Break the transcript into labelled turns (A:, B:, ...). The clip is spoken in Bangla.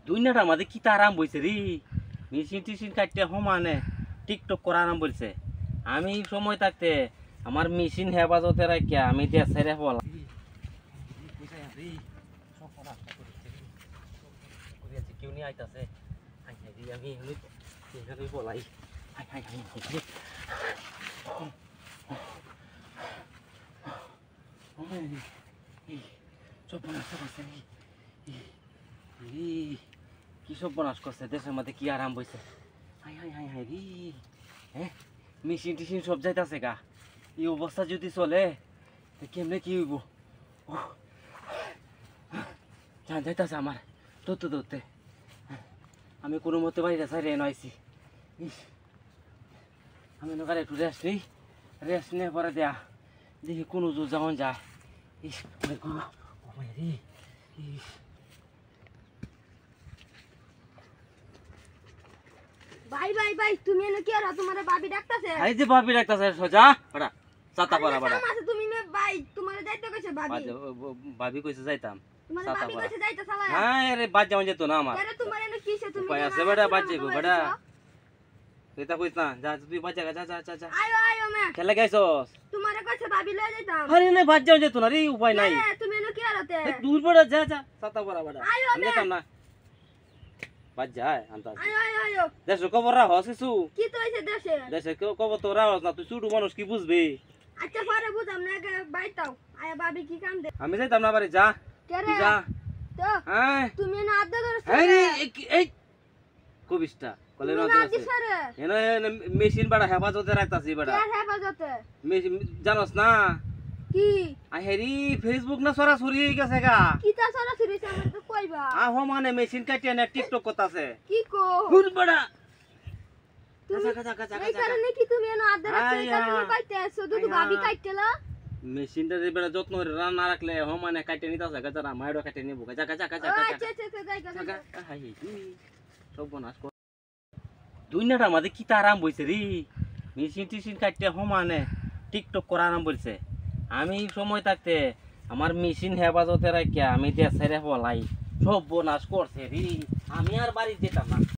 A: দুনিয়াটার মাঝে কি আরাম বইছে রে। মেশিন টিশিন কাটতে সমানে টিকটক করা আরাম বলছে। আমি সময় থাকতে আমার মেশিন হেফাজতে রাখিয়া আমি দেশের বলা কেউ নিয়ে আইতাছে। আমি বলাই কি সব বনাস করছে দেশের মধ্যে কি আরাম বইছে। হাই হাই হাই হাই রে হ্যাঁ মেশিন টিশিন সব যাইতাছে গা। এই অবস্থা যদি চলে কেমনে কি হইব। জান যাইতাছে আমার ধরতে ধরতে। আমি কোনো মতে বাইরে চাই রেন আইছি। আমি নকার একটু রেস্ট নিয়ে পরে দেয়া দেখি কোনো জোর যাওয়ান যায়।
B: ভাই ভাই ভাই তুমি এনে কি আর তোমার ভাবি ডাকতাছে?
A: এই যে ভাবি ডাকতাছে সোজা বড়া ছাতা পরা বড়া।
B: আছে তুমি মে ভাই তোমার যাইতে কইছে ভাবি।
A: ভাবি কইছে যাইতাম।
B: তোমার ভাবি কইছে যাইতে চালা।
A: হ্যাঁ আরে বাদ যাওন যেত না আমার।
B: আরে তোমার এনে কিছে তুমি?
A: উপায় আছে বড়া বাদ যাইবো বড়া। তুইতা কইছ না যা তুই বাদ যা যা।
B: আয়ো আয়ো মে।
A: খেলা গাইছস?
B: তোমারে কইছে ভাবি লয়ে যাইতাম।
A: আরে না বাদ যাওন যেত না রে উপায় নাই।
B: তুমি এনে কি আরতে?
A: দূর বড়া যা ছাতা পরা বড়া।
B: আয়ো মে।
A: যেতাম না। বাদ যায় আনতা।
B: আয়ো আয়ো আয়ো।
A: দেশ খবর রাখস কিছু?
B: কি তো হইছে দেশে?
A: দেশে খবর তো রাখস না তুই ছোট মানুষ কি বুঝবি?
B: আচ্ছা পরে বুঝাম না আগে বাইতাও। আয়া ভাবি কি কাম দে?
A: আমি যাইতাম না বাড়ি যা।
B: কেরে?
A: যা।
B: তো
A: হ্যাঁ
B: তুমি এনে আদা ধরছ?
A: এই কবিষ্টা কলে না
B: আদি সরে।
A: এনে মেশিন বড়া হেফাজতে রাখতাছি বড়া।
B: কে হেফাজতে?
A: মেশিন জানোস না?
B: কি?
A: আই হেরি ফেসবুক না সরাসরি হয়ে গেছে গা।
B: কি তা সরাসরি সামনে তো কইবা?
A: মানে মেশিন কাটিয়ে না টিকটক করতেছে।
B: কি কো?
A: হুর বড়া
B: তুমি এই কারণে কি তুমি এনে আদা রাখছ? এই কারণে পাইতে আছো দুধ ভাবি কাটতেলা?
A: মেশিনটা যে বড়া যত্ন করে রান্না রাখলে মানে কাটিয়ে নিতাছে গাজরা মাইড়ো কাটিয়ে নিবো যা
B: আচ্ছা আচ্ছা যাই গা।
A: সব বনাস দুনিয়াটার মাঝে কি আরাম বইছে রে। মেশিন টিশিন কাটতে সমানে টিকটক করা আরাম বলছে। আমি সময় থাকতে আমার মেশিন হেফাজতে রাখিয়া আমি দেশের বলাই সব বনাস করছে রে। আমি আর বাড়ি যেতাম না।